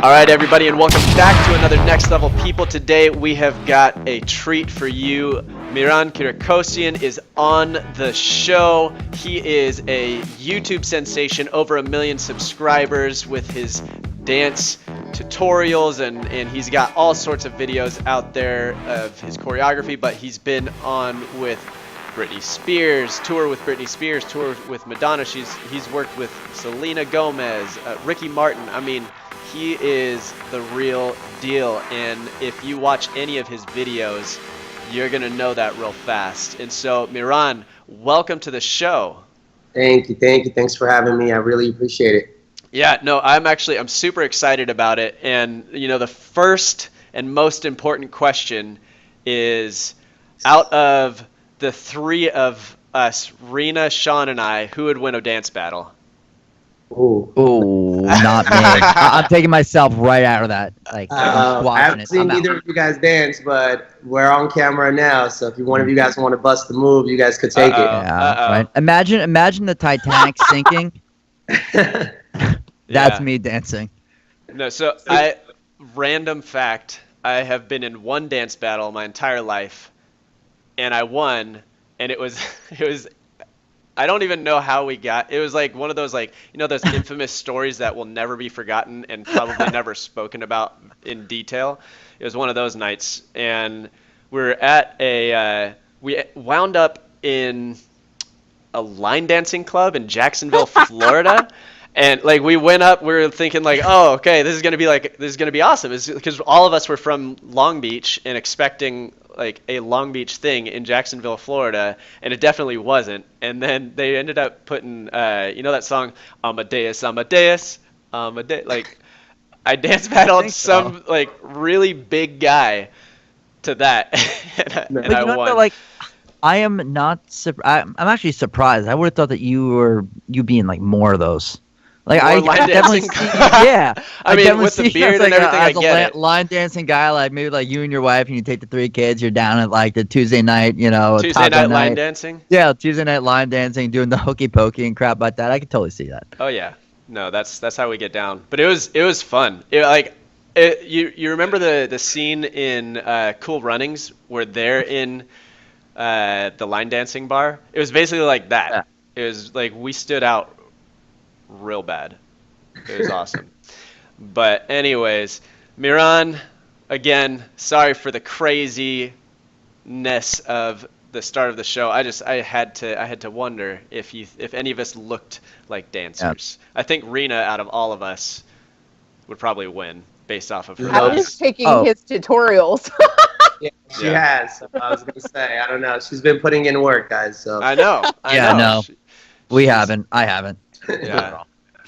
All right, everybody, and welcome back to another Next Level People. Today we have got a treat for you. Mihran Kirakosian is on the show. He is a YouTube sensation, over 1 million subscribers with his dance tutorials, and he's got all sorts of videos out there of his choreography, but he's been on with Britney Spears, tour with Britney Spears, tour with Madonna. He's worked with Selena Gomez, Ricky Martin. I mean, he is the real deal, and if you watch any of his videos, you're gonna know that real fast. And so, Mihran, welcome to the show. Thank you. Thanks for having me. I really appreciate it. Yeah, no, I'm super excited about it. And you know, the first and most important question is, out of the three of us, Reena, Shaun, and I, who would win a dance battle? Ooh, not me. I'm taking myself right out of that. Like, I haven't seen either of you guys dance, but we're on camera now. So if one of you guys want to bust the move, you guys could take it. Yeah, right. Imagine the Titanic sinking. That's me dancing. No, so random fact, I have been in one dance battle my entire life, and I won, and it was I don't even know how we got. It was like one of those, like, you know, those infamous stories that will never be forgotten and probably never spoken about in detail. It was one of those nights, and we're at we wound up in a line dancing club in Jacksonville, Florida. And like we went up, we were thinking like, oh, okay, this is gonna be awesome. It's because all of us were from Long Beach and expecting like a Long Beach thing in Jacksonville, Florida, and it definitely wasn't. And then they ended up putting, you know that song, Amadeus, Amadeus, Amadeus. Like, I dance battled some like really big guy to that, and I won. Like, I am not. I'm actually surprised. I would have thought that you'd be in like more of those. Like, I definitely see, yeah. I mean, with the beard and everything, I get it. Line dancing guy, like maybe like you and your wife, and you take the 3 kids. You're down at like the Tuesday night, you know, Tuesday night line dancing. Yeah, Tuesday night line dancing, doing the hokey pokey and crap like that. I could totally see that. Oh yeah, no, that's how we get down. But it was fun. You remember the scene in Cool Runnings where they're in the line dancing bar? It was basically like that. Yeah. It was like we stood out real bad. It was awesome. But anyways, Mihran, again, sorry for the craziness of the start of the show. I had to wonder if any of us looked like dancers. Yep. I think Reena, out of all of us, would probably win based off of her. I'm just taking his tutorials. Yeah, she has. So I was gonna say, I don't know. She's been putting in work, guys. So I know. No, we haven't. I haven't. Yeah.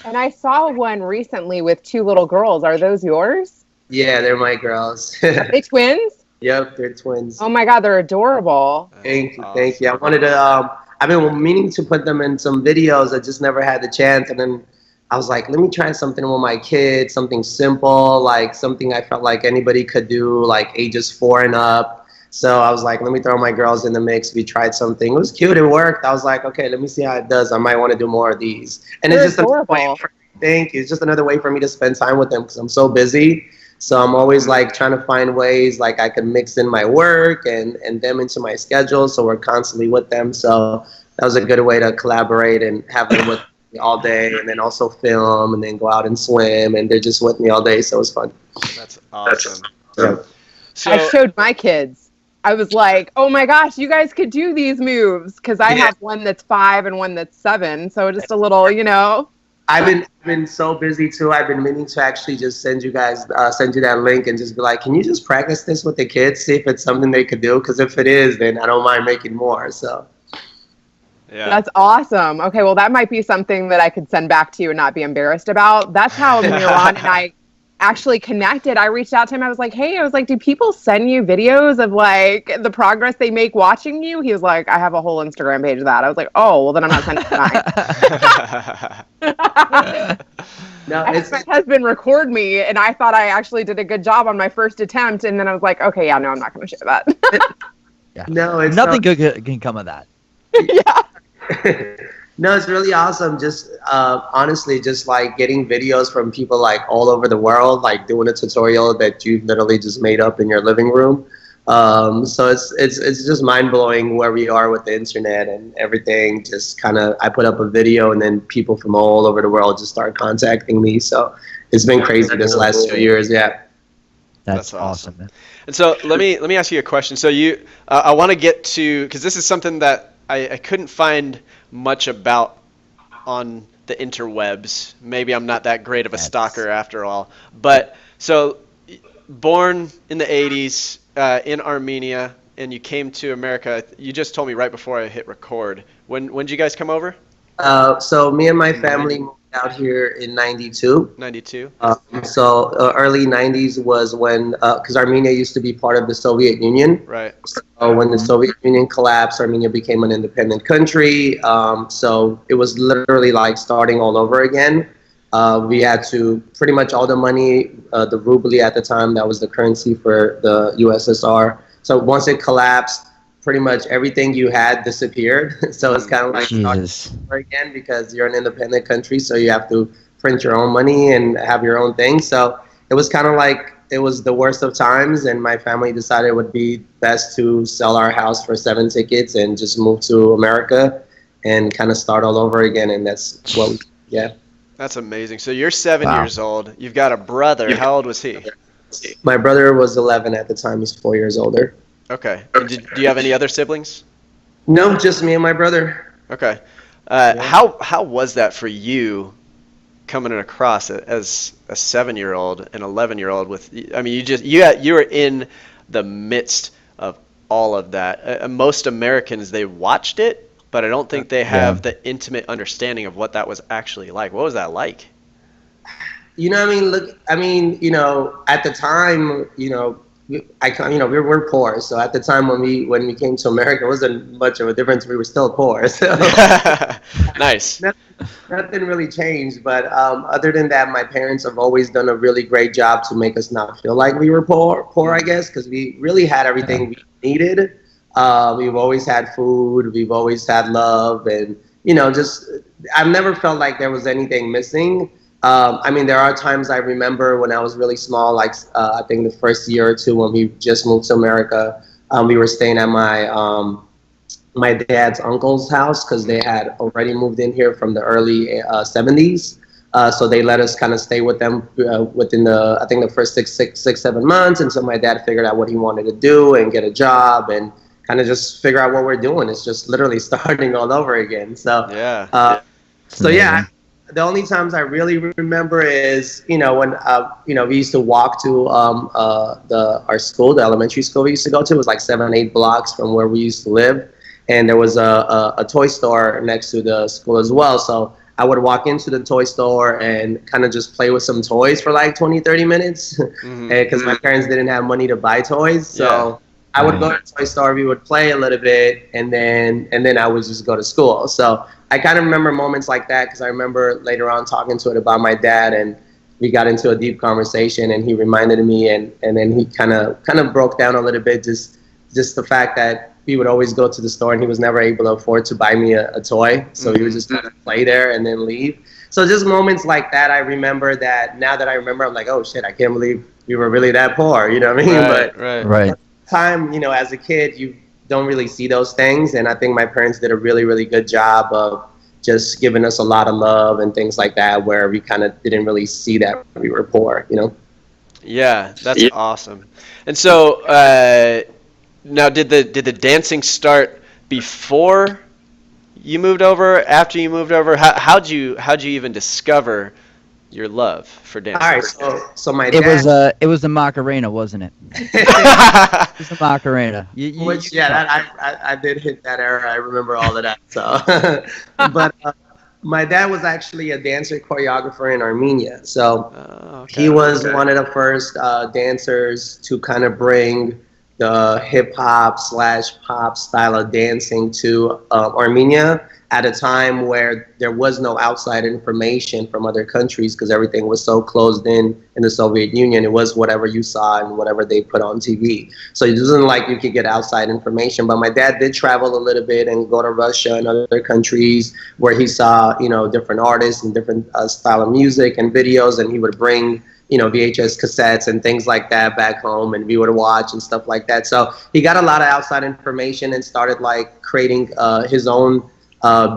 And I saw one recently with 2 little girls. Are those yours? Yeah, they're my girls. Are they twins? Yep, they're twins. Oh my God, they're adorable. Thank you. I wanted to. I've been meaning to put them in some videos. I just never had the chance, and then I was like, let me try something with my kids, something simple, like something I felt like anybody could do, like ages 4 and up. So I was like, let me throw my girls in the mix. We tried something. It was cute. It worked. I was like, okay, let me see how it does. I might want to do more of these. And They're it's just it's just another way for me to spend time with them because I'm so busy. So I'm always like trying to find ways like I can mix in my work and them into my schedule. So we're constantly with them. So that was a good way to collaborate and have them with me all day, and then also film and then go out and swim. And they're just with me all day. So it was fun. That's awesome. Yeah. So I showed my kids. I was like, oh my gosh, you guys could do these moves, because I have one that's 5 and one that's 7. So just a little, you know. I've been so busy too. I've been meaning to actually just send you that link and just be like, can you just practice this with the kids, see if it's something they could do? Because if it is, then I don't mind making more. So. Yeah. That's awesome. Okay, well, that might be something that I could send back to you and not be embarrassed about. That's how Mihran and I actually connected. I reached out to him. I was like, hey, do people send you videos of like the progress they make watching you? He was like, I have a whole Instagram page of that. I was like, oh, well, then I'm not sending mine. No, my husband record me, and I thought I actually did a good job on my first attempt, and then I was like, okay, yeah, no, I'm not going to share that. Yeah. No, it's nothing good can come of that. Yeah. No, it's really awesome. Just honestly, just like getting videos from people like all over the world, like doing a tutorial that you literally just made up in your living room. So it's just mind blowing where we are with the internet and everything. Just kind of, I put up a video and then people from all over the world just start contacting me. So it's been crazy this last 2 years. Yeah. That's awesome, man. And so let me ask you a question. So I want to get to, because this is something that I couldn't find much about on the interwebs. Maybe I'm not that great of a stalker after all. But so born in the 80s in Armenia, and you came to America. You just told me right before I hit record. When did you guys come over? So me and my family moved out here in 92. 92? So early 90s was when, because Armenia used to be part of the Soviet Union. Right. So when the Soviet Union collapsed, Armenia became an independent country. So it was literally like starting all over again. We had to, pretty much all the money, the ruble at the time, that was the currency for the USSR. So once it collapsed, pretty much everything you had disappeared. So it's kind of like starting over again, because you're an independent country, so you have to print your own money and have your own thing. So it was kind of like, it was the worst of times, and my family decided it would be best to sell our house for 7 tickets and just move to America and kind of start all over again. And that's what we, yeah. That's amazing. So you're 7 years old. You've got a brother. How old was he? My brother was 11 at the time. He's 4 years older. Okay. And do you have any other siblings? No, just me and my brother. Okay. How was that for you coming across as a 7-year-old and 11-year-old with, I mean, you were in the midst of all of that. Most Americans, they watched it, but I don't think they have the intimate understanding of what that was actually like. What was that like? You know, at the time, we're poor. So at the time when we came to America, it wasn't much of a difference. We were still poor. So nice. Nothing really changed. But other than that, my parents have always done a really great job to make us not feel like we were poor, I guess, because we really had everything we needed. We've always had food. We've always had love. And, I've never felt like there was anything missing. There are times I remember when I was really small, like I think the first year or two when we just moved to America, we were staying at my dad's uncle's house because they had already moved in here from the early 70s. So they let us kind of stay with them within the first six, 7 months. And so my dad figured out what he wanted to do and get a job and kind of just figure out what we're doing. It's just literally starting all over again. So, the only times I really remember is, when, we used to walk to our school, the elementary school we used to go to. It was like 7, 8 blocks from where we used to live. And there was a toy store next to the school as well. So I would walk into the toy store and kind of just play with some toys for like 20, 30 minutes because my parents didn't have money to buy toys. So I would go to the toy store, we would play a little bit, and then I would just go to school. So I kind of remember moments like that because I remember later on talking to it about my dad, and we got into a deep conversation, and he reminded me, and then he kind of broke down a little bit, just the fact that we would always go to the store and he was never able to afford to buy me a toy. So he would just kind of play there and then leave. So just moments like that, I remember that now that I remember, I'm like, oh shit, I can't believe we were really that poor. You know what I mean? Right. At the time, as a kid, you don't really see those things. And I think my parents did a really, really good job of just giving us a lot of love and things like that, where we kind of didn't really see that we were poor, Yeah, that's awesome. And so, now, did the dancing start before you moved over? After you moved over? How'd you even discover your love for dancing? All right, so my dad. It was the Macarena, wasn't it? It was the Macarena. I did hit that era. I remember all of that. So, but my dad was actually a dancer choreographer in Armenia. So he was one of the first dancers to kind of bring the hip hop / pop style of dancing to Armenia. at a time where there was no outside information from other countries because everything was so closed in the Soviet Union. It was whatever you saw and whatever they put on TV. So it wasn't like you could get outside information. But my dad did travel a little bit and go to Russia and other countries where he saw, you know, different artists and different style of music and videos, and he would bring, you know, VHS cassettes and things like that back home, and we would watch and stuff like that. So he got a lot of outside information and started like creating his own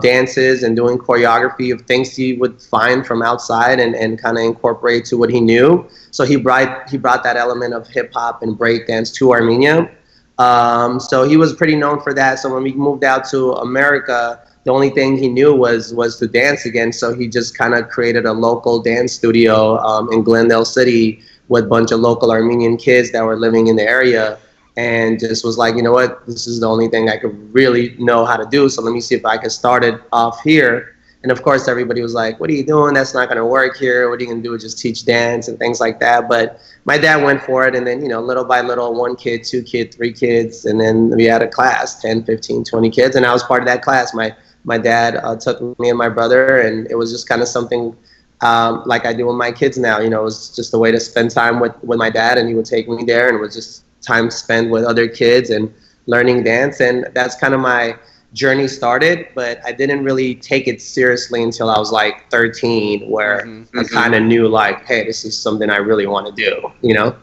dances and doing choreography of things he would find from outside and kind of incorporate to what he knew. So he brought that element of hip hop and breakdance to Armenia. So he was pretty known for that. So when we moved out to America, the only thing he knew was to dance again. So he just kind of created a local dance studio in Glendale City with a bunch of local Armenian kids that were living in the area, and just was like, you know what, this is the only thing I could really know how to do. So let me see if I could start it off here. And of course, everybody was like, what are you doing? That's not going to work here. What are you going to do? Just teach dance and things like that. But my dad went for it. And then, you know, little by little, 1 kid, 2 kids, 3 kids. And then we had a class, 10, 15, 20 kids. And I was part of that class. My dad took me and my brother, and it was just kind of something like I do with my kids now. You know, it was just a way to spend time with my dad, and he would take me there, and it was just time spent with other kids and learning dance. And that's kind of my journey started, but I didn't really take it seriously until I was like 13, where I kind of knew like, hey, this is something I really want to do, you know?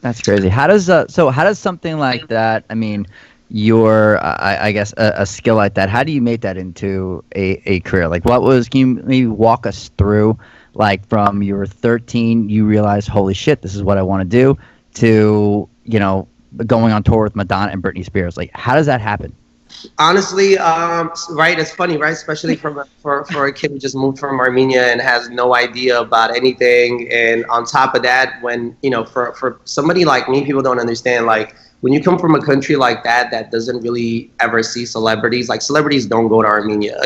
That's crazy. How does something like that, I mean, I guess a skill like that, how do you make that into a career? Like, can you maybe walk us through, like, from you were 13, you realized, holy shit, this is what I want to do, to, you know, going on tour with Madonna and Britney Spears? Like, how does that happen? Honestly, right, it's funny, right? Especially for a kid who just moved from Armenia and has no idea about anything. And on top of that, when, you know, for somebody like me, people don't understand, like, when you come from a country like that doesn't really ever see celebrities, like, celebrities don't go to Armenia.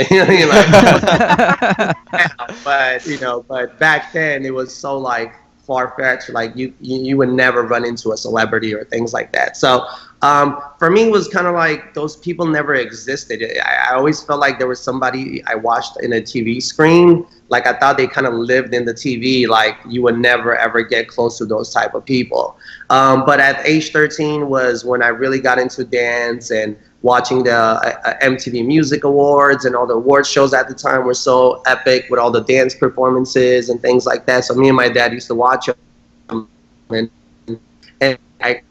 But back then it was so like far-fetched, like you would never run into a celebrity or things like that. So for me, it was kind of like those people never existed. I always felt like there was somebody I watched in a TV screen. Like, I thought they kind of lived in the TV. Like, you would never, ever get close to those type of people. But at age 13 was when I really got into dance, and watching the MTV Music Awards and all the award shows at the time were so epic with all the dance performances and things like that. So me and my dad used to watch them. And I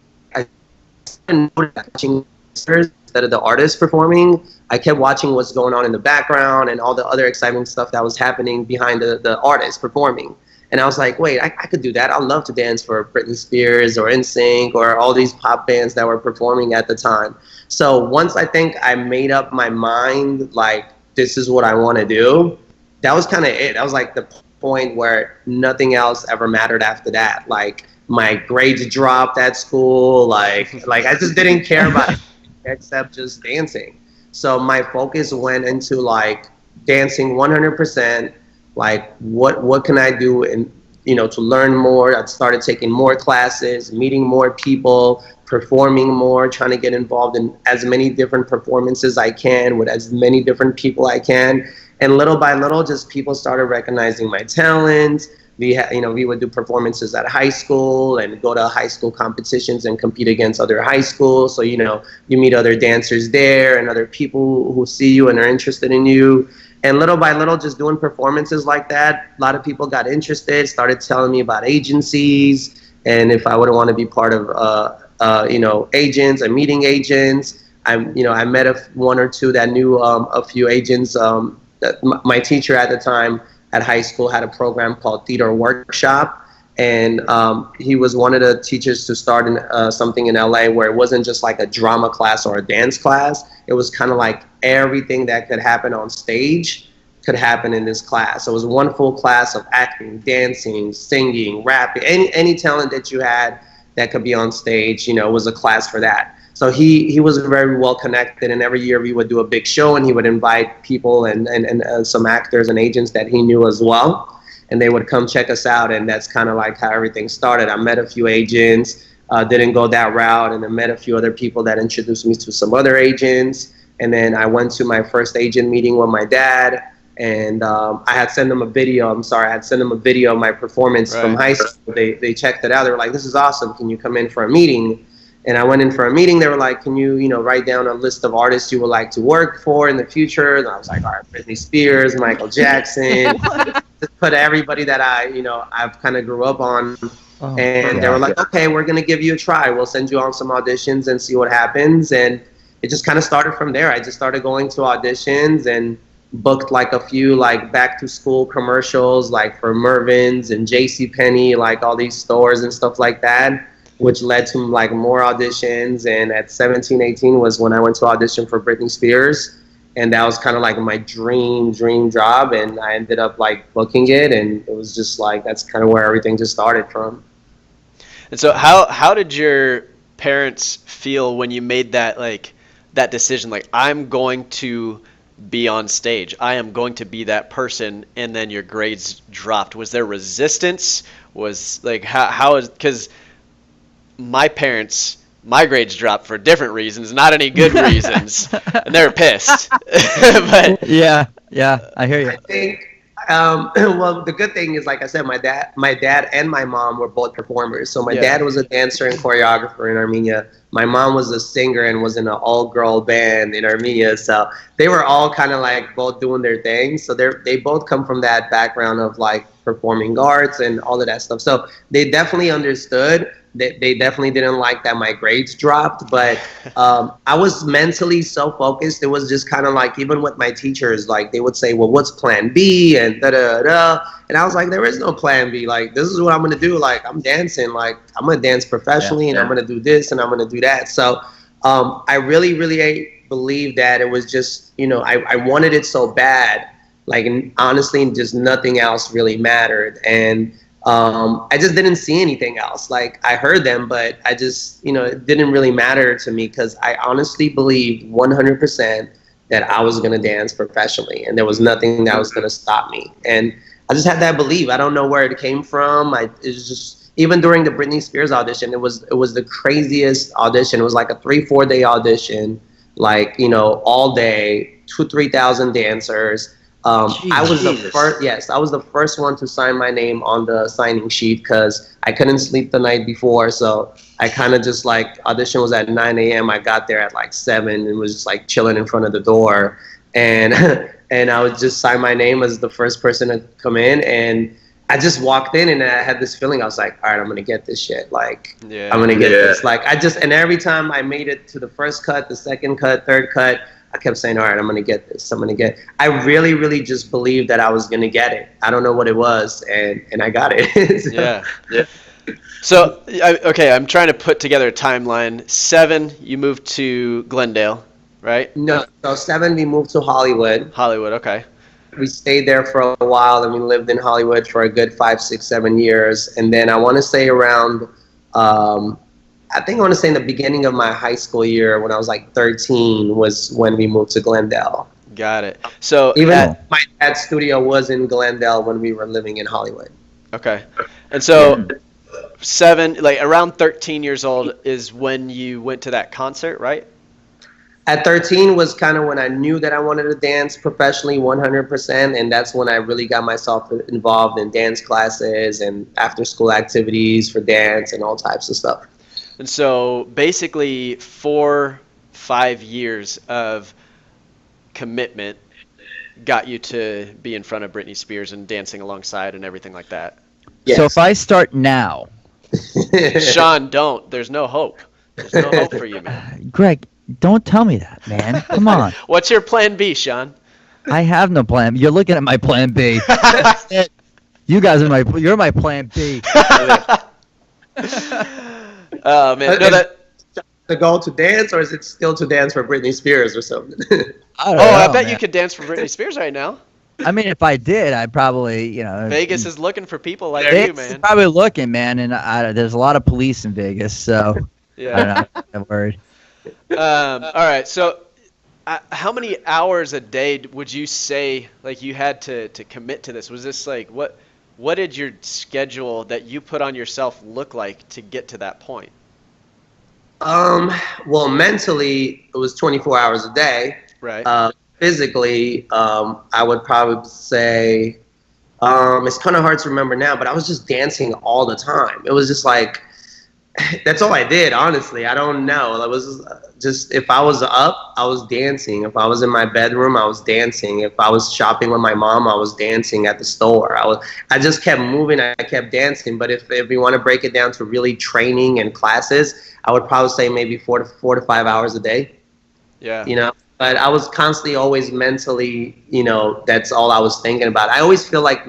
watching instead of the artists performing, I kept watching what's going on in the background and all the other exciting stuff that was happening behind the artists performing. And I was like, wait, I could do that. I'd love to dance for Britney Spears or NSYNC or all these pop bands that were performing at the time. So once I think I made up my mind, like, this is what I want to do, that was kind of it. That was like the point where nothing else ever mattered after that. Like, my grades dropped at school. Like I just didn't care about it except just dancing. So my focus went into like dancing 100%. Like, what can I do, and, you know, to learn more. I started taking more classes, meeting more people, performing more, trying to get involved in as many different performances I can with as many different people I can. And little by little, just people started recognizing my talent. We would do performances at high school and go to high school competitions and compete against other high schools. So, you know, you meet other dancers there and other people who see you and are interested in you. And little by little, just doing performances like that, a lot of people got interested, started telling me about agencies, and if I would want to be part of, agents and meeting agents. I met one or two that knew a few agents. My teacher at the time at high school had a program called Theater Workshop, and he was one of the teachers to start in something in LA where it wasn't just like a drama class or a dance class. It was kind of like everything that could happen on stage could happen in this class. So it was one full class of acting, dancing, singing, rapping, any talent that you had that could be on stage, you know, was a class for that. So he was very well connected, and every year we would do a big show, and he would invite people and some actors and agents that he knew as well, and they would come check us out, and that's kind of like how everything started. I met a few agents, didn't go that route, and then met a few other people that introduced me to some other agents, And then I went to my first agent meeting with my dad, and I had sent them a video. I had sent them a video of my performance from high school. They checked it out. They were like, "This is awesome. Can you come in for a meeting?" And I went in for a meeting. They were like, "Can you, write down a list of artists you would like to work for in the future?" And I was like, "All right, Britney Spears, Michael Jackson." Just put everybody that I've kind of grew up on. And they were like, "Okay, we're going to give you a try. We'll send you on some auditions and see what happens." And it just kind of started from there. I just started going to auditions and booked like a few like back to school commercials, like for Mervyn's and JCPenney, like all these stores and stuff like that, which led to like more auditions. And at 17, 18 was when I went to audition for Britney Spears. And that was kind of like my dream job. And I ended up like booking it. And it was just like, that's kind of where everything just started from. And so how did your parents feel when you made that decision? Like, I'm going to be on stage. I am going to be that person. And then your grades dropped. Was there resistance? Was like, because my parents, my grades dropped for different reasons, not any good reasons, and they were pissed. But yeah, I hear you. I think, well, the good thing is, like I said, my dad and my mom were both performers. So my dad was a dancer and choreographer in Armenia. My mom was a singer and was in an all-girl band in Armenia. So they were all kind of like both doing their thing. So they both come from that background of like performing arts and all of that stuff. So they definitely understood. They definitely didn't like that my grades dropped, but I was mentally so focused. It was just kind of like, even with my teachers, like they would say, "Well, what's plan B?" and da-da-da. And I was like, there is no plan B. Like, this is what I'm going to do. Like, I'm dancing. Like, I'm going to dance professionally, and I'm going to do this, and I'm going to do that. So I really, really believe that it was just, I wanted it so bad. Like, and honestly, just nothing else really mattered. And I just didn't see anything else. Like, I heard them, but I just, it didn't really matter to me, because I honestly believed 100% that I was going to dance professionally, and there was nothing that was going to stop me. And I just had that belief. I don't know where it came from. It was just, even during the Britney Spears audition, it was the craziest audition. It was like a 3-4 day audition, like, all day, 2,000-3,000 dancers. I was the first. Yes, I was the first one to sign my name on the signing sheet, because I couldn't sleep the night before. So I kind of just like, audition was at 9 a.m. I got there at like 7 and was just like chilling in front of the door, and and I would just sign my name as the first person to come in. And I just walked in and I had this feeling. I was like, all right, I'm gonna get this shit. Like, I'm gonna get this. Like, and every time I made it to the first cut, the second cut, third cut, I kept saying, all right, I'm going to get this. I really, really just believed that I was going to get it. I don't know what it was, and I got it. So. Yeah. So, okay, I'm trying to put together a timeline. 7, you moved to Glendale, right? No, so 7, we moved to Hollywood. Hollywood, okay. We stayed there for a while, and we lived in Hollywood for a good 5, 6, 7 years. And then I want to say around, I want to say in the beginning of my high school year, when I was like 13, was when we moved to Glendale. Got it. So even my dad's studio was in Glendale when we were living in Hollywood. Okay. And so 7, like around 13 years old is when you went to that concert, right? At 13 was kind of when I knew that I wanted to dance professionally 100%, and that's when I really got myself involved in dance classes and after school activities for dance and all types of stuff. And so basically 4-5 years of commitment got you to be in front of Britney Spears and dancing alongside and everything like that. Yes. So if I start now, Shaun, don't. There's no hope. There's no hope for you, man. Greg, don't tell me that, man. Come on. What's your plan B, Shaun? I have no plan. You're looking at my plan B. You guys are you're my plan B. Oh man, no, that the goal to dance, or is it still to dance for Britney Spears or something? I bet you could dance for Britney Spears right now. I mean, if I did, I'd probably, Vegas is looking for people like you, man. Is probably looking, man, and there's a lot of police in Vegas, so yeah. I don't know. I'm worried. All right, so how many hours a day would you say like you had to commit to this? Was this like what did your schedule that you put on yourself look like to get to that point? Well, mentally, it was 24 hours a day. Right. Physically, I would probably say it's kind of hard to remember now, but I was just dancing all the time. It was just like that's all I did, honestly. I don't know. It was just if I was up, I was dancing. If I was in my bedroom, I was dancing. If I was shopping with my mom, I was dancing at the store. I just kept moving. I kept dancing. But if we want to break it down to really training and classes, I would probably say maybe 4 to 5 hours a day. Yeah. You know, but I was constantly always mentally, you know, that's all I was thinking about. I always feel like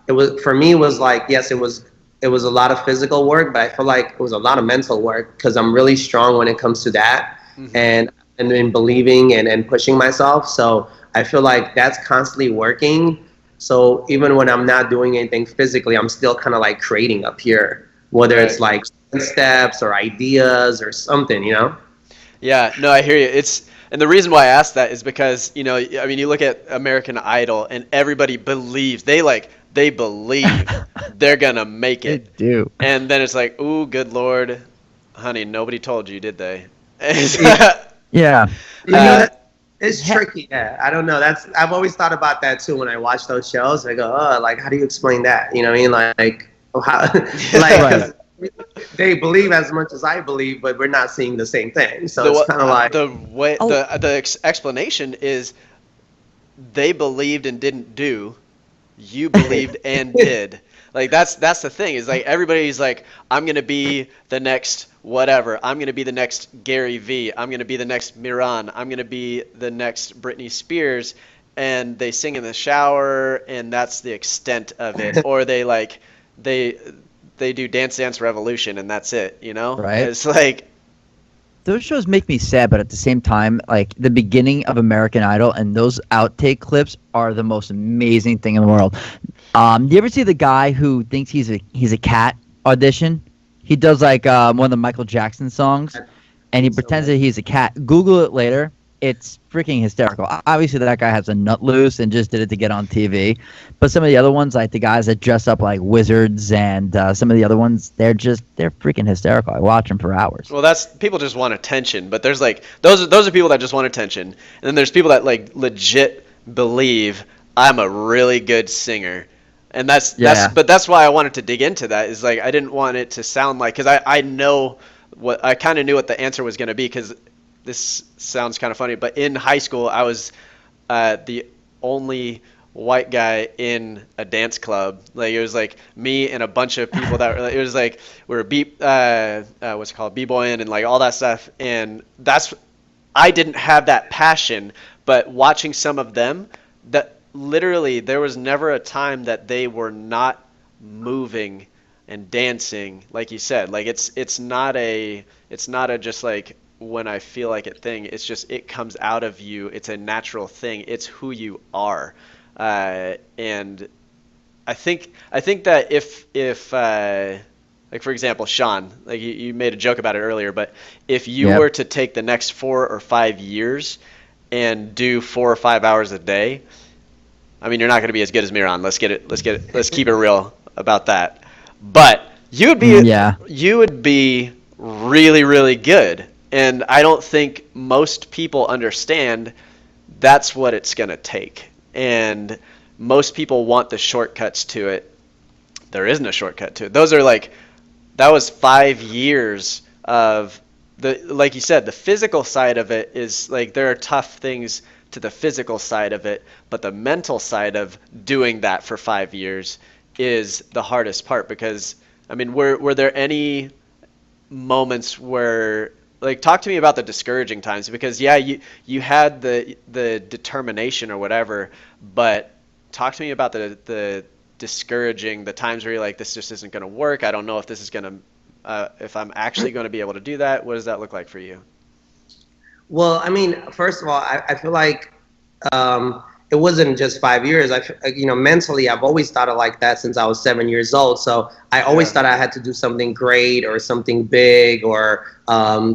it was for me was like, yes, it was a lot of physical work, but I feel like it was a lot of mental work because I'm really strong when it comes to that and in believing and pushing myself. So I feel like that's constantly working. So even when I'm not doing anything physically, I'm still kind of like creating up here, whether it's like steps or ideas or something, you know? Yeah, no, I hear you. And the reason why I asked that is because, you know, I mean, you look at American Idol and everybody believes, they believe they're going to make it. They do. And then it's like, ooh, good Lord, honey, nobody told you, did they? Yeah. It's tricky. Yeah, I don't know. I've always thought about that too when I watch those shows. I go, oh, like, how do you explain that? You know what I mean? Like, how, like, 'cause they believe as much as I believe, but we're not seeing the same thing. So it's kind of like the explanation is they believed and didn't do. You believed and did. Like that's the thing is like everybody's like, I'm gonna be the next whatever. I'm gonna be the next Gary V. I'm gonna be the next Mihran. I'm gonna be the next Britney Spears, and they sing in the shower, and that's the extent of it. Or they do Dance Dance Revolution, and that's it. You know, right? It's like those shows make me sad, but at the same time, like the beginning of American Idol and those outtake clips are the most amazing thing in the world. Do you ever see the guy who thinks he's a cat audition? He does like one of the Michael Jackson songs, and he pretends that he's a cat. Google it later. It's freaking hysterical. Obviously, that guy has a nut loose and just did it to get on TV. But some of the other ones, like the guys that dress up like wizards and some of the other ones, they're freaking hysterical. I watch them for hours. Well, that's people just want attention. But there's like those are people that just want attention, and then there's people that like legit believe I'm a really good singer. And that's why I wanted to dig into that is like I didn't want it to sound like because I kind of knew what the answer was going to be because this sounds kind of funny, but in high school I was the only white guy in a dance club. Like it was like me and a bunch of people that it was like we were what's it called b-boying and like all that stuff, and I didn't have that passion, but watching some of them that literally there was never a time that they were not moving and dancing like you said. Like it's not a just like when I feel like it thing. It's just it comes out of you. It's a natural thing. It's who you are. And I think that if like for example Shaun, like you made a joke about it earlier, but if you were to take the next 4 or 5 years and do 4 or 5 hours a day, I mean, you're not going to be as good as Mihran. Let's keep it real about that. But you would be really, really good. And I don't think most people understand that's what it's going to take. And most people want the shortcuts to it. There isn't a shortcut to it. That was 5 years of like you said, the physical side of it is like there are tough things to the physical side of it, but the mental side of doing that for 5 years is the hardest part because, I mean, were there any moments where, like, talk to me about the discouraging times because, yeah, you had the determination or whatever, but talk to me about the discouraging, the times where you're like, this just isn't going to work. I don't know if this is going to, if I'm actually going to be able to do that. What does that look like for you? Well, I mean, first of all, I feel like it wasn't just 5 years. Mentally, I've always thought of like that since I was 7 years old. So I always thought I had to do something great or something big or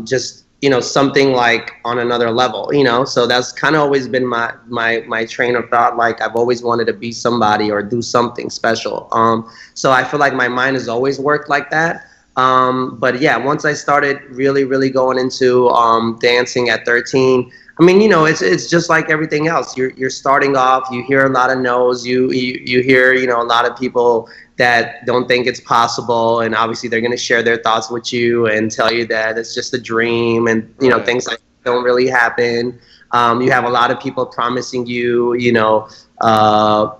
just, something like on another level, So that's kind of always been my train of thought. Like I've always wanted to be somebody or do something special. So I feel like my mind has always worked like that. But yeah, once I started really going into dancing at 13, I mean, you know, it's just like everything else. You're starting off. You hear a lot of no's. You hear, you know, a lot of people that don't think it's possible, and obviously they're going to share their thoughts with you and tell you that it's just a dream, and you know, things like that don't really happen. You have a lot of people promising you, you know,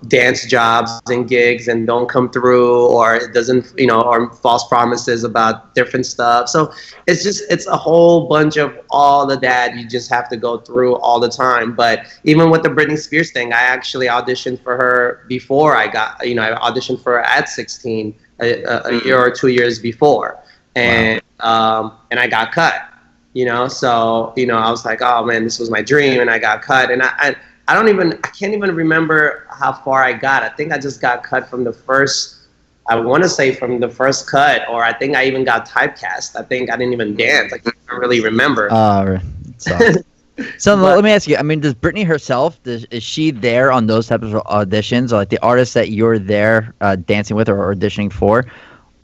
dance jobs and gigs and don't come through, or it doesn't, you know, or false promises about different stuff. So it's a whole bunch of all of that you just have to go through all the time. But even with the Britney Spears thing, I actually auditioned for her before I got, you know, I auditioned for her at 16, a year or 2 years before, and I got cut. You know, so, you know, I was like, oh man, this was my dream, and I got cut. And I can't even remember how far I got. I think I just got cut from the first, I want to say from the first cut, or I think I even got typecast. I think I didn't even dance. I can't really remember. So let me ask you, I mean, does Britney herself, is she there on those types of auditions, or like the artists that you're there dancing with or auditioning for?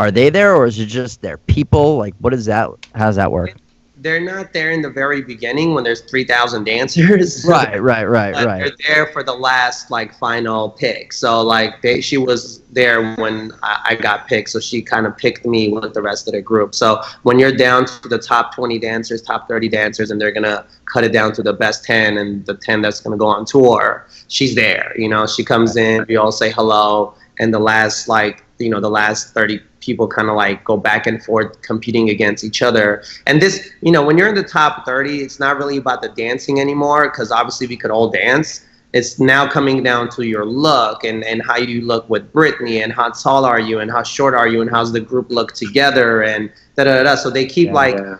Are they there, or is it just their people? Like, what is that? How does that work? They're not there in the very beginning when there's 3,000 dancers. Right. They're there for the last like final pick. So like she was there when I got picked. So she kind of picked me with the rest of the group. So when you're down to the top 20 dancers, top 30 dancers, and they're gonna cut it down to the best 10 and the 10 that's gonna go on tour, she's there. You know, she comes in, we all say hello, and the last like, you know, the last 30 people kind of like go back and forth competing against each other. And this, you know, when you're in the top 30, it's not really about the dancing anymore, because obviously we could all dance. It's now coming down to your look and how you look with Britney, and how tall are you, and how short are you, and how's the group look together, and da-da-da-da. So they keep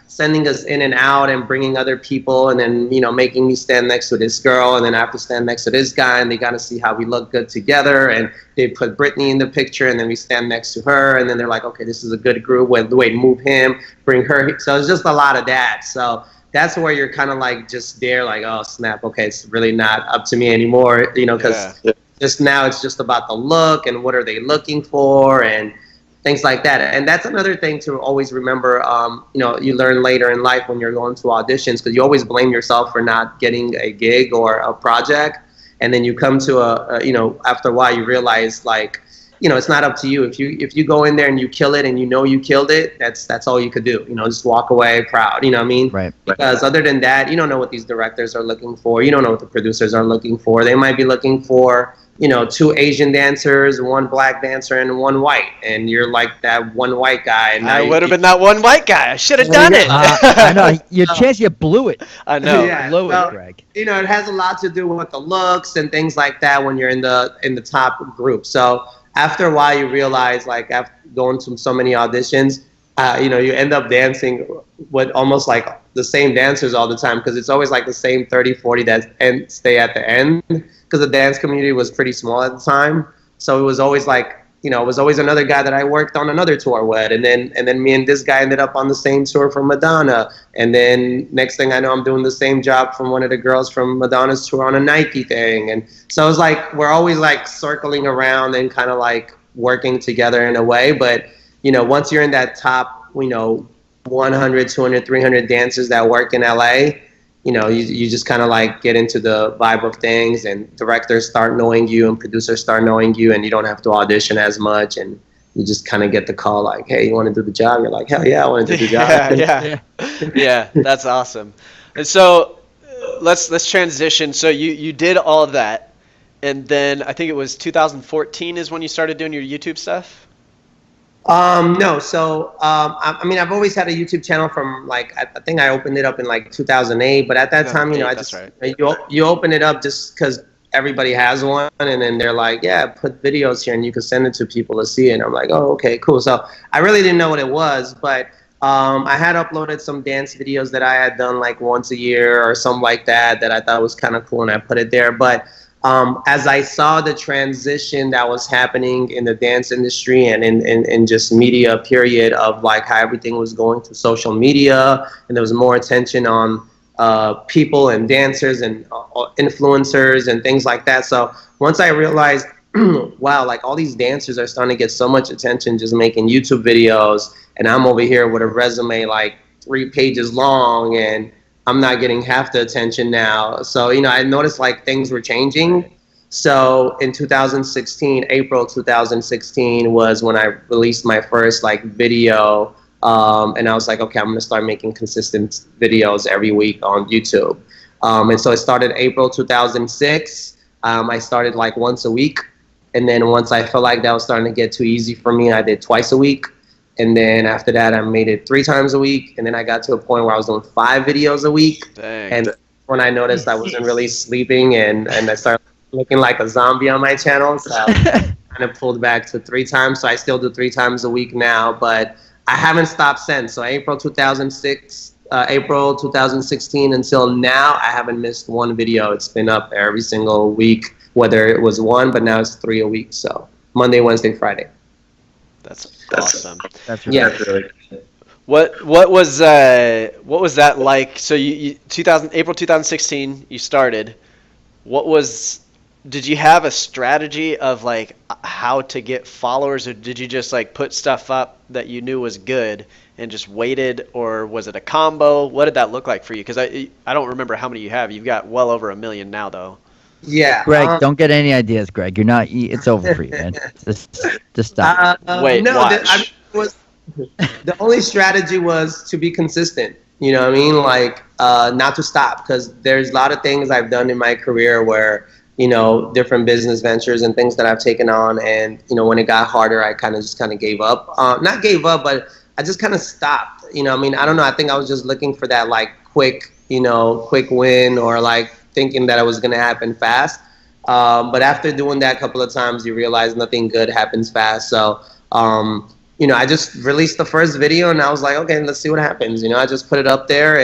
sending us in and out and bringing other people, and then, you know, making me stand next to this girl, and then I have to stand next to this guy, and they got to see how we look good together. And they put Britney in the picture, and then we stand next to her, and then they're like, okay, this is a good group. Wait, move him, bring her. So it's just a lot of that. So that's where you're kind of like just there, like, oh snap, okay, it's really not up to me anymore, you know, because just now it's just about the look and what are they looking for and things like that. And that's another thing to always remember. You know, you learn later in life when you're going to auditions, because you always blame yourself for not getting a gig or a project, and then you come to a you know, after a while you realize, like, you know, it's not up to you. If you go in there and you kill it, and you know you killed it, that's all you could do. You know, just walk away proud. You know what I mean? Right. Because other than that, you don't know what these directors are looking for. You don't know what the producers are looking for. They might be looking for, you know, 2 Asian dancers, 1 black dancer, and 1 white, and you're like that 1 white guy. And I would have been that 1 white guy. I should have done it. I know. Your chance, you blew it. I know. Yeah, blew well, it, Greg. You know, it has a lot to do with the looks and things like that when you're in the top group. So after a while, you realize, like, after going to so many auditions, you know, you end up dancing with almost like the same dancers all the time, because it's always like the same 30, 40 that stay at the end, because the dance community was pretty small at the time. So it was always like, you know, it was always another guy that I worked on another tour with, and then me and this guy ended up on the same tour for Madonna, and then next thing I know, I'm doing the same job from one of the girls from Madonna's tour on a Nike thing. And so it's like we're always like circling around and kind of like working together in a way. But you know, once you're in that top, you know, 100, 200, 300 dancers that work in LA, you know, you just kind of like get into the vibe of things, and directors start knowing you and producers start knowing you, and you don't have to audition as much, and you just kind of get the call like, hey, you want to do the job? You're like, hell yeah, I want to do the job. Yeah, that's awesome. And so let's transition. So you did all of that, and then I think it was 2014 is when you started doing your YouTube stuff? No, so I mean, I've always had a YouTube channel from like, I think I opened it up in like 2008, but at that time, you know, I just, you open it up just because everybody has one, and then they're like, yeah, put videos here and you can send it to people to see it. And I'm like, oh, okay, cool. So I really didn't know what it was, but I had uploaded some dance videos that I had done like once a year or something like that I thought was kind of cool, and I put it there. But as I saw the transition that was happening in the dance industry and in just media period, of like how everything was going to social media, and there was more attention on people and dancers and influencers and things like that. So once I realized wow, like all these dancers are starting to get so much attention just making YouTube videos, and I'm over here with a resume like 3 pages long, and I'm not getting half the attention now. So, you know, I noticed like things were changing. So in 2016, April 2016 was when I released my first like video. And I was like, okay, I'm gonna start making consistent videos every week on YouTube. And so it started April 2006. I started like once a week. And then once I felt like that was starting to get too easy for me, I did twice a week. And then after that, I made it 3 times a week. And then I got to a point where I was doing 5 videos a week. Dang. And when I noticed I wasn't really sleeping, and I started looking like a zombie on my channel, so I kind of pulled back to 3 times. So I still do 3 times a week now, but I haven't stopped since. So April 2016 until now, I haven't missed one video. It's been up every single week, whether it was 1, but now it's 3 a week. So Monday, Wednesday, Friday. That's awesome. That's really Yeah. good. What was that like? So you April 2016 you started. Did you have a strategy of like how to get followers, or did you just like put stuff up that you knew was good and just waited, or was it a combo? What did that look like for you? Because I don't remember how many you have. You've got well over 1 million now, though. Yeah. Greg, don't get any ideas, Greg. You're not. It's over for you, man. Just stop. Wait, no, watch. The only strategy was to be consistent. You know what I mean? Like not to stop, because there's a lot of things I've done in my career where, you know, different business ventures and things that I've taken on, and you know, when it got harder, I kind of gave up. Not gave up, but I just kind of stopped. You know, I mean, I don't know. I think I was just looking for that like quick win, or like thinking that it was gonna happen fast. But after doing that a couple of times, you realize nothing good happens fast. So, you know, I just released the first video, and I was like, okay, let's see what happens. You know, I just put it up there,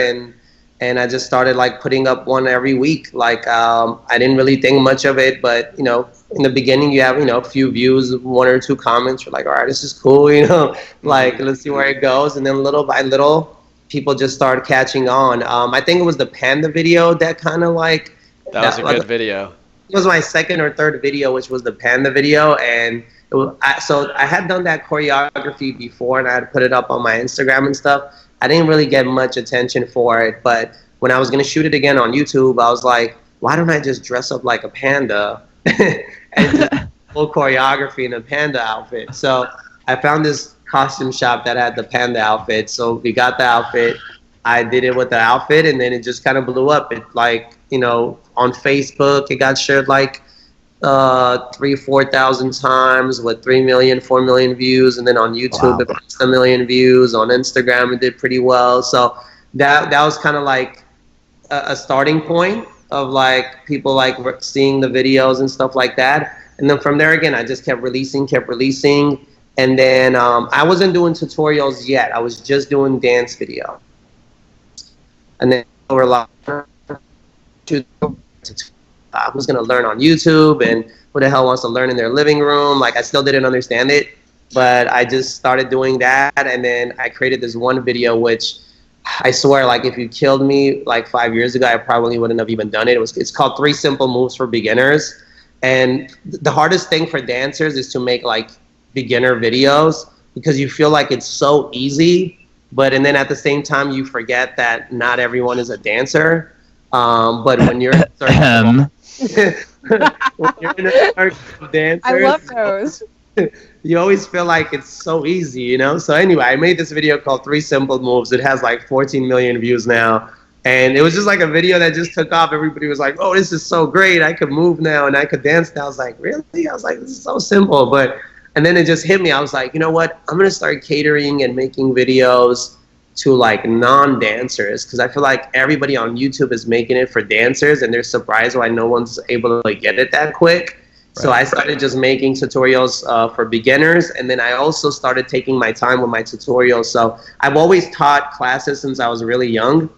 and I just started like putting up one every week. Like I didn't really think much of it, but you know, in the beginning you have, you know, a few views, 1 or 2 comments. You're like, all right, this is cool, you know, like let's see where it goes. And then little by little, people just started catching on. I think it was the panda video that kind of like. That was a good video. It was my 2nd or 3rd video, which was the panda video, and so I had done that choreography before, and I had put it up on my Instagram and stuff. I didn't really get much attention for it, but when I was going to shoot it again on YouTube, I was like, why don't I just dress up like a panda and do full choreography in a panda outfit? So I found this costume shop that had the panda outfit, so we got the outfit. I did it with the outfit, and then it just kind of blew up. It like, you know, on Facebook, it got shared like 3,000-4,000 times with 3 million, 4 million views, and then on YouTube it passed 1 million views. On Instagram it did pretty well. So that was kind of like a starting point of like people like seeing the videos and stuff like that. And then from there again, I just kept releasing, and then I wasn't doing tutorials yet. I was just doing dance video, and then we were like, I was going to learn on YouTube, and who the hell wants to learn in their living room? Like, I still didn't understand it, but I just started doing that, and then I created this one video, which I swear, like, if you killed me like 5 years ago, I probably wouldn't have even done it. It's called 3 Simple Moves for Beginners, and the hardest thing for dancers is to make like beginner videos, because you feel like it's so easy, and then at the same time you forget that not everyone is a dancer. But when you're when you're in a circle of dancers, I love those. you always feel like it's so easy, you know? So anyway, I made this video called 3 Simple Moves. It has like 14 million views now. And it was just like a video that just took off. Everybody was like, oh, this is so great. I could move now and I could dance now. I was like, really? I was like, this is so simple. And then it just hit me. I was like, you know what? I'm going to start catering and making videos to like non-dancers, because I feel like everybody on YouTube is making it for dancers, and they're surprised why no one's able to like get it that quick. Right. So I started just making tutorials for beginners, and then I also started taking my time with my tutorials. So I've always taught classes since I was really young.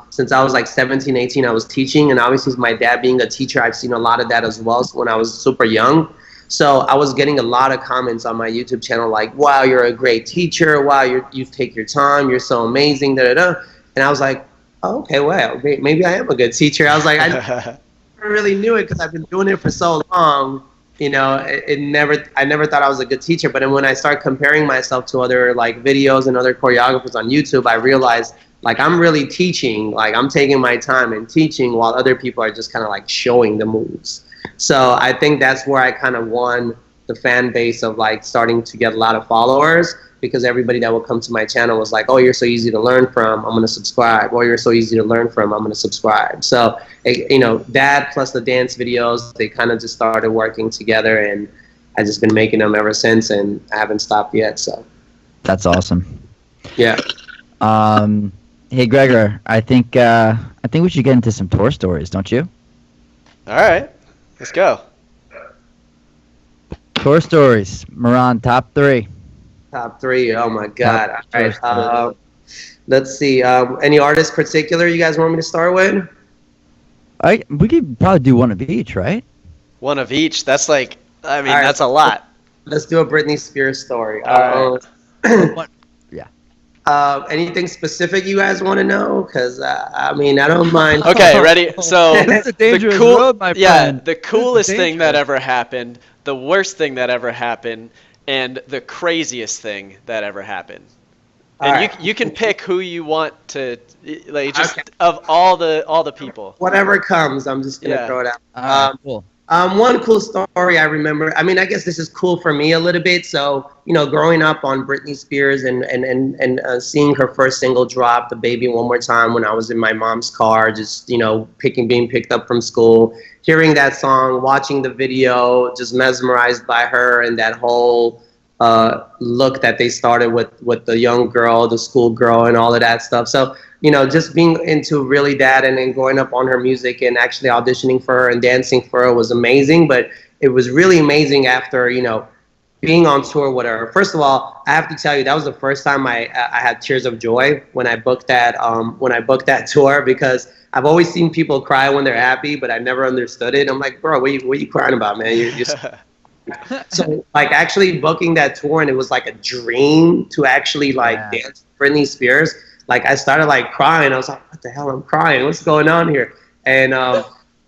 Since I was like 17, 18, I was teaching, and obviously my dad being a teacher, I've seen a lot of that as well when I was super young. So I was getting a lot of comments on my YouTube channel like, wow, you're a great teacher. Wow, you take your time. You're so amazing, da, da, da. And I was like, oh, okay, well, maybe I am a good teacher. I was like, I never really knew it because I've been doing it for so long. you know, I never thought I was a good teacher. But then when I start comparing myself to other like videos and other choreographers on YouTube, I realized like I'm really teaching, like I'm taking my time and teaching while other people are just kind of like showing the moves. So I think that's where I kind of won the fan base of like starting to get a lot of followers, because everybody that would come to my channel was like, oh, you're so easy to learn from, I'm going to subscribe. Or you're so easy to learn from, I'm going to subscribe. So, you know, that plus the dance videos, they kind of just started working together, and I've just been making them ever since, and I haven't stopped yet. So That's awesome. yeah. Hey, Gregor, I think we should get into some tour stories, don't you? All right, let's go. Tour stories. Mihran, top 3. Top 3. Oh my God. Top All right. Let's see. Any artists particular you guys want me to start with? We could probably do one of each, right? One of each. That's like, I mean, All right. that's a lot. Let's do a Britney Spears story. All What? Yeah. Anything specific you guys want to know? Because I mean, I don't mind. Okay, ready? So It's a dangerous the road, my yeah, friend. the coolest thing that dangerous. ever happened, the worst thing that ever happened, and the craziest thing that ever happened. And All right. you can pick who you want to, like, just Okay. of all the people. Whatever comes, I'm just gonna Yeah. throw it out. All right, cool. One cool story I remember. I mean, I guess this is cool for me a little bit. So, you know, growing up on Britney Spears and seeing her first single drop, "The Baby One More Time," when I was in my mom's car, just, you know, being picked up from school, hearing that song, watching the video, just mesmerized by her and that whole look that they started with the young girl, the school girl, and all of that stuff. So, you know, just being into really that, and then growing up on her music and actually auditioning for her and dancing for her was amazing. But it was really amazing after, you know, being on tour with her. First of all, I have to tell you, that was the first time I had tears of joy when I booked that tour, because I've always seen people cry when they're happy, but I never understood it. I'm like, bro, what are you crying about, man? You're so like actually booking that tour, and it was like a dream to actually like dance with Britney Spears. Like I started like crying. I was like, what the hell? I'm crying. What's going on here? And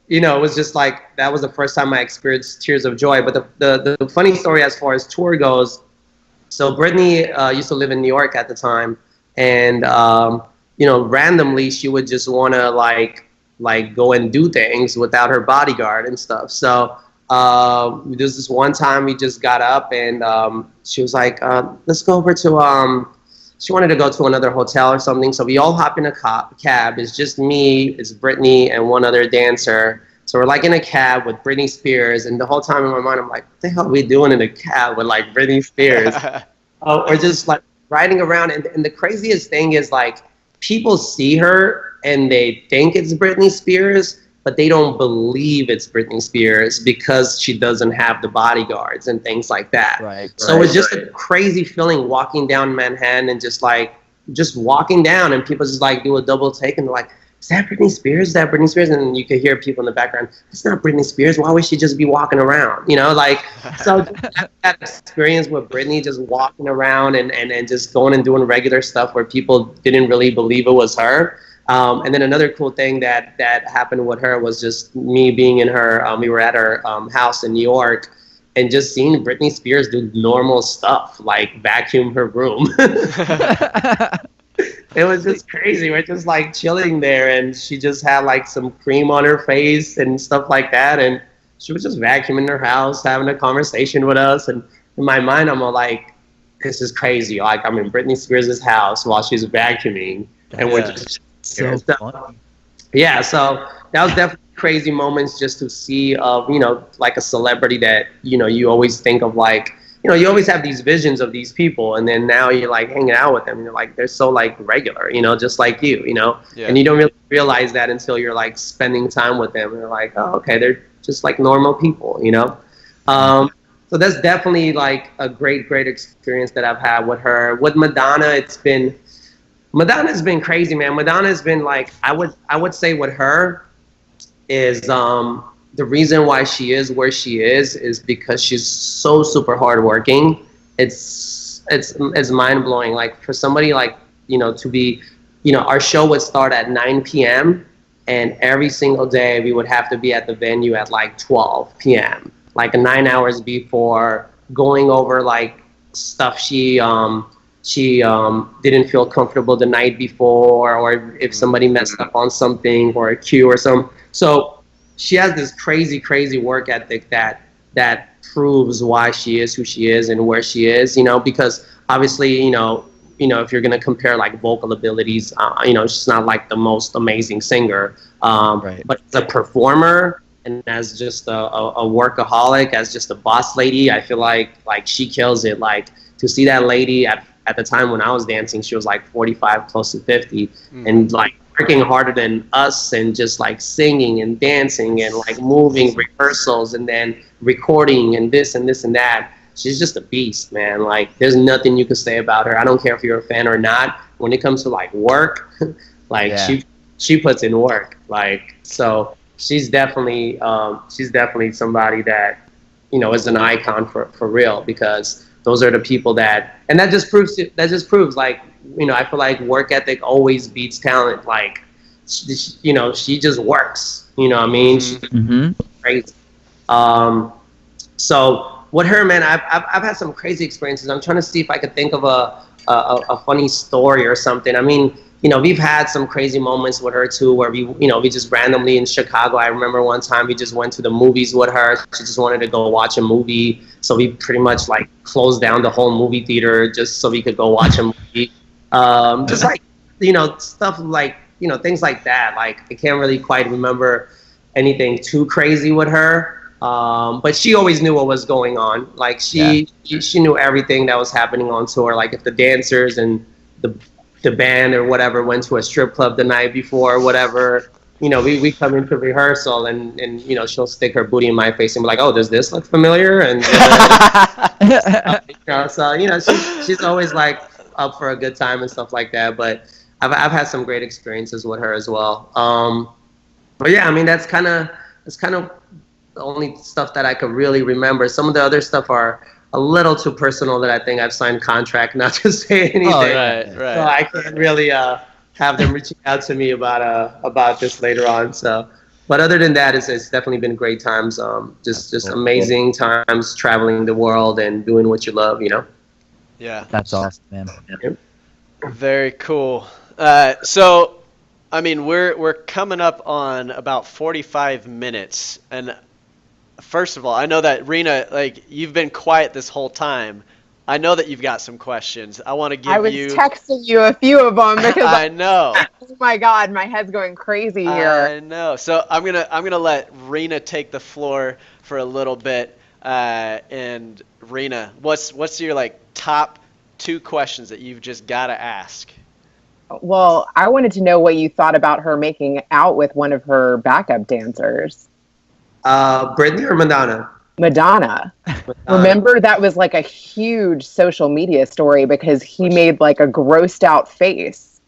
you know, it was just like, that was the first time I experienced tears of joy. But the funny story as far as tour goes, so Britney used to live in New York at the time, and you know, randomly she would just want to like go and do things without her bodyguard and stuff. So there's this one time we just got up, and she was like, let's go over to she wanted to go to another hotel or something. So we all hop in a cab. It's just me, it's Britney, and one other dancer. So we're like in a cab with Britney Spears, and the whole time in my mind I'm like, what the hell are we doing in a cab with like Britney Spears? Or just like riding around. And the craziest thing is like, people see her and they think it's Britney Spears, but they don't believe it's Britney Spears because she doesn't have the bodyguards and things like that. Right. So it's just a crazy feeling walking down Manhattan and just walking down, and people just like do a double take and they're like, is that Britney Spears? Is that Britney Spears? And you could hear people in the background, it's not Britney Spears. Why would she just be walking around? You know, like, so that experience with Britney just walking around and just going and doing regular stuff where people didn't really believe it was her. And then another cool thing that happened with her was just me being in her, we were at her house in New York, and just seeing Britney Spears do normal stuff, like vacuum her room. It was just crazy. We're just like chilling there, and she just had like some cream on her face and stuff like that, and she was just vacuuming her house, having a conversation with us. And in my mind, I'm all like, this is crazy. Like, I'm in Britney Spears' house while she's vacuuming, and we're just so funny. Yeah, so that was definitely crazy moments just to see you know, like a celebrity that, you know, you always think of, like, you know, you always have these visions of these people, and then now you're like hanging out with them, and you're like, they're so like regular, you know, just like you know, and you don't really realize that until you're like spending time with them, and you're like, oh, okay, they're just like normal people, you know. So that's definitely like a great experience that I've had with her. With Madonna's been crazy, man. Madonna's been like, I would say with her is the reason why she is where she is because she's so super hardworking. It's mind blowing. Like, for somebody like, you know, to be, you know, our show would start at 9 p.m. and every single day we would have to be at the venue at like 12 p.m. like 9 hours before, going over like stuff she didn't feel comfortable the night before, or if somebody messed up on something or a cue or something. So she has this crazy work ethic that proves why she is who she is and where she is, because obviously, if you're going to compare like vocal abilities, she's not like the most amazing singer, Right. but as a performer and as just a workaholic, as just a boss lady, I feel like she kills it. Like, to see that lady at the time when I was dancing, she was like 45, close to 50, and like working harder than us, and just like singing and dancing and like moving rehearsals and then recording and this and this and that. She's just a beast, man. Like, there's nothing you can say about her. I don't care if you're a fan or not. When it comes to like work, like she puts in work. Like, so she's definitely somebody that, is an icon for real, because those are the people and that just proves like, I feel like work ethic always beats talent. Like, she just works, what I mean? She's crazy. So with her, man, I've had some crazy experiences. I'm trying to see if I could think of a funny story or something. I mean, we've had some crazy moments with her too, where we just randomly in Chicago. I remember one time we just went to the movies with her. She just wanted to go watch a movie, so we pretty much like closed down the whole movie theater just so we could go watch a movie. Just like, stuff like, things like that. Like, I can't really quite remember anything too crazy with her. But she always knew what was going on. Like, she knew everything that was happening on tour. Like, if the dancers and the band or whatever went to a strip club the night before or whatever, we come into rehearsal and she'll stick her booty in my face and be like, oh, does this look familiar? And she's always like up for a good time and stuff like that. But I've had some great experiences with her as well. But yeah, I mean, that's kind of the only stuff that I could really remember. Some of the other stuff are a little too personal that I think I've signed contract not to say anything. Oh, right. So I can't really have them reaching out to me about this later on. So, but other than that, it's definitely been great times. Just amazing times traveling the world and doing what you love. Yeah. That's awesome, man. Yeah. Very cool. So, I mean, we're coming up on about 45 minutes, and first of all, I know that Reena, like, you've been quiet this whole time. I know that you've got some questions. I want to give you. I was texting you a few of them because I know. Oh my God, my head's going crazy here. I know. So I'm gonna let Reena take the floor for a little bit. And Reena, what's your like top 2 questions that you've just got to ask? Well, I wanted to know what you thought about her making out with one of her backup dancers. Britney or Madonna? Madonna. Remember, that was like a huge social media story because he made like a grossed out face.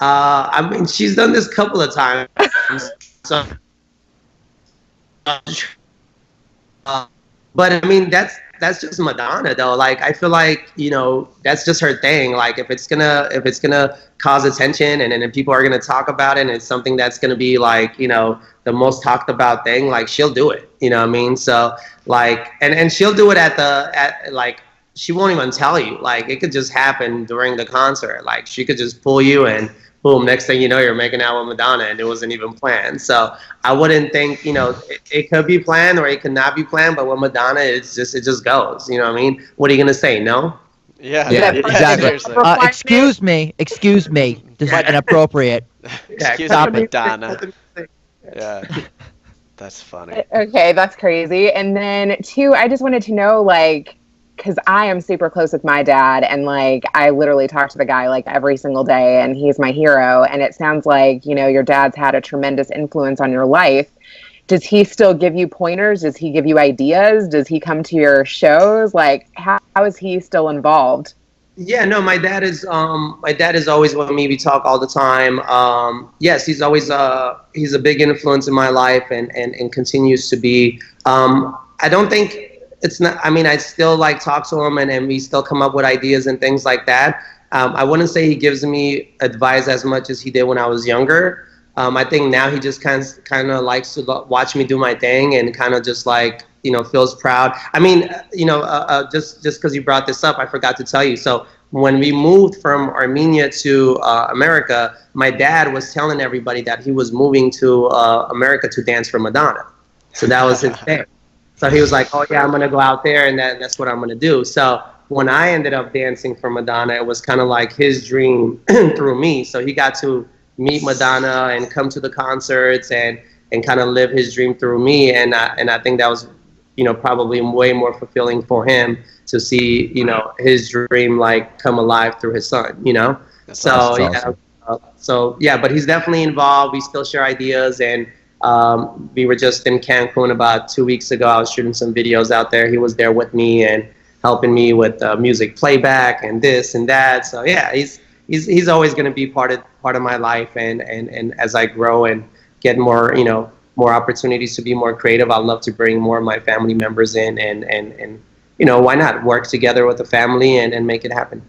I mean, she's done this a couple of times. So, but I mean, that's just Madonna though. Like, I feel like, that's just her thing. Like, if it's gonna cause attention and then people are gonna talk about it and it's something that's gonna be like, the most talked about thing, like, she'll do it. You know what I mean? So like, and she'll do it at like, she won't even tell you. Like, it could just happen during the concert. Like, she could just pull you and boom, next thing you know, you're making out with Madonna and it wasn't even planned. So I wouldn't think, it could be planned or it could not be planned, but with Madonna, it just goes. You know what I mean? What are you gonna say? No? Yeah, exactly. seriously. Excuse me. This is inappropriate. Excuse Stop me, it. Madonna. Yeah, that's funny. Okay, that's crazy. And then 2, I just wanted to know, like, because I am super close with my dad, and like, I literally talk to the guy like every single day, and he's my hero. And it sounds like, your dad's had a tremendous influence on your life. Does he still give you pointers? Does he give you ideas? Does he come to your shows? Like, how is he still involved? Yeah, no, my dad is always with me. We talk all the time. Yes, he's always he's a big influence in my life and continues to be. I don't think it's not, I mean, I still like talk to him and we still come up with ideas and things like that. I wouldn't say he gives me advice as much as he did when I was younger. I think now he just kind of likes to watch me do my thing and kind of just like, feels proud. I mean, just because you brought this up, I forgot to tell you. So when we moved from Armenia to America, my dad was telling everybody that he was moving to America to dance for Madonna. So that was his thing. So he was like, oh yeah, I'm going to go out there and that's what I'm going to do. So when I ended up dancing for Madonna, it was kind of like his dream through me. So he got to meet Madonna and come to the concerts and kind of live his dream through me. And I think that was, probably way more fulfilling for him to see, his dream like come alive through his son, That's awesome. Yeah, but he's definitely involved. We still share ideas, and we were just in Cancun about 2 weeks ago. I was shooting some videos out there. He was there with me and helping me with music playback and this and that. So yeah, he's always going to be part of my life, and as I grow and get more, more opportunities to be more creative, I'd love to bring more of my family members in and why not work together with the family and make it happen.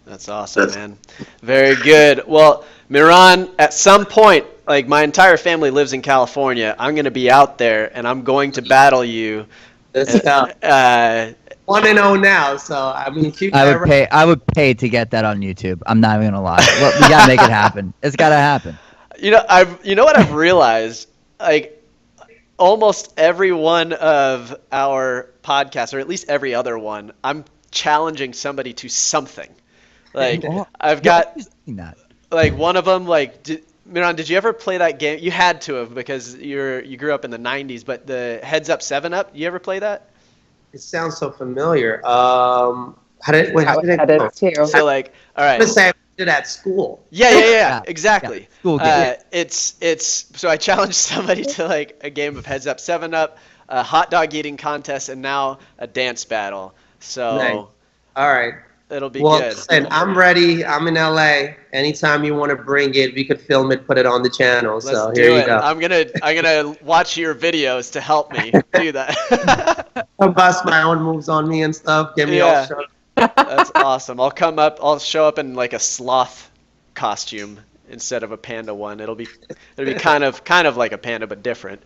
That's awesome, man. Very good. Well, Mihran, at some point, like my entire family lives in California, I'm going to be out there and I'm going to battle you. That's 1-0 now, so I mean, I would pay to get that on YouTube. I'm not even gonna lie. Look, we gotta make it happen. It's gotta happen. You know what I've realized? Like almost every one of our podcasts, or at least every other one, I'm challenging somebody to something. Like I've got like one of them. Like Mihran, did you ever play that game? You had to have because you grew up in the '90s. But the Heads Up 7-Up, you ever play that? It sounds so familiar. How did it go? Too. So like, all right. Let's say I did at school. Yeah, exactly. Yeah, school game. It's so I challenged somebody to like a game of Heads Up 7-Up, a hot dog eating contest, and now a dance battle. So nice. All right. It'll be well, good. Listen, I'm ready. I'm in LA. Anytime you want to bring it, we could film it, put it on the channel. Let's so do here you it. go. I'm gonna watch your videos to help me do that. I'll bust my own moves on me and stuff. Get me all show. That's awesome. I'll show up in like a sloth costume instead of a panda one. It'll be kind of like a panda but different.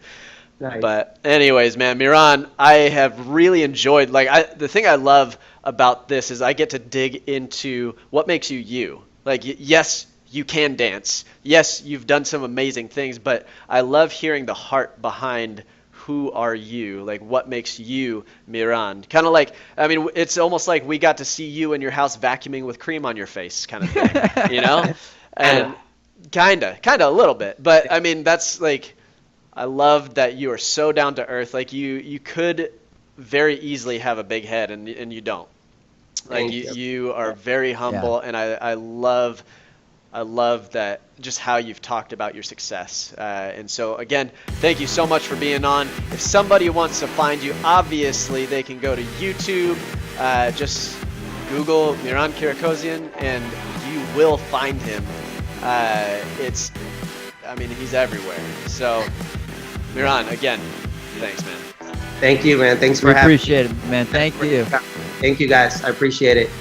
Nice. But anyways, man, Mihran, I have really enjoyed the thing I love about this is I get to dig into what makes you you. Like yes, you can dance. Yes, you've done some amazing things, but I love hearing the heart behind who are you? Like what makes you Mihran? Kind of like, I mean, it's almost like we got to see you in your house vacuuming with cream on your face kind of thing, you know? And kind of a little bit. But I mean, that's like, I love that you are so down to earth. Like you could very easily have a big head and you don't. Like you are very humble, and I love that just how you've talked about your success. And so again, thank you so much for being on. If somebody wants to find you, obviously they can go to YouTube, just Google Mihran Kirakosian and you will find him. He's everywhere. So Mihran, again, thanks, man. Thank you, man. Thanks for having me. Appreciate it, man. Thank you. Thank you, guys. I appreciate it.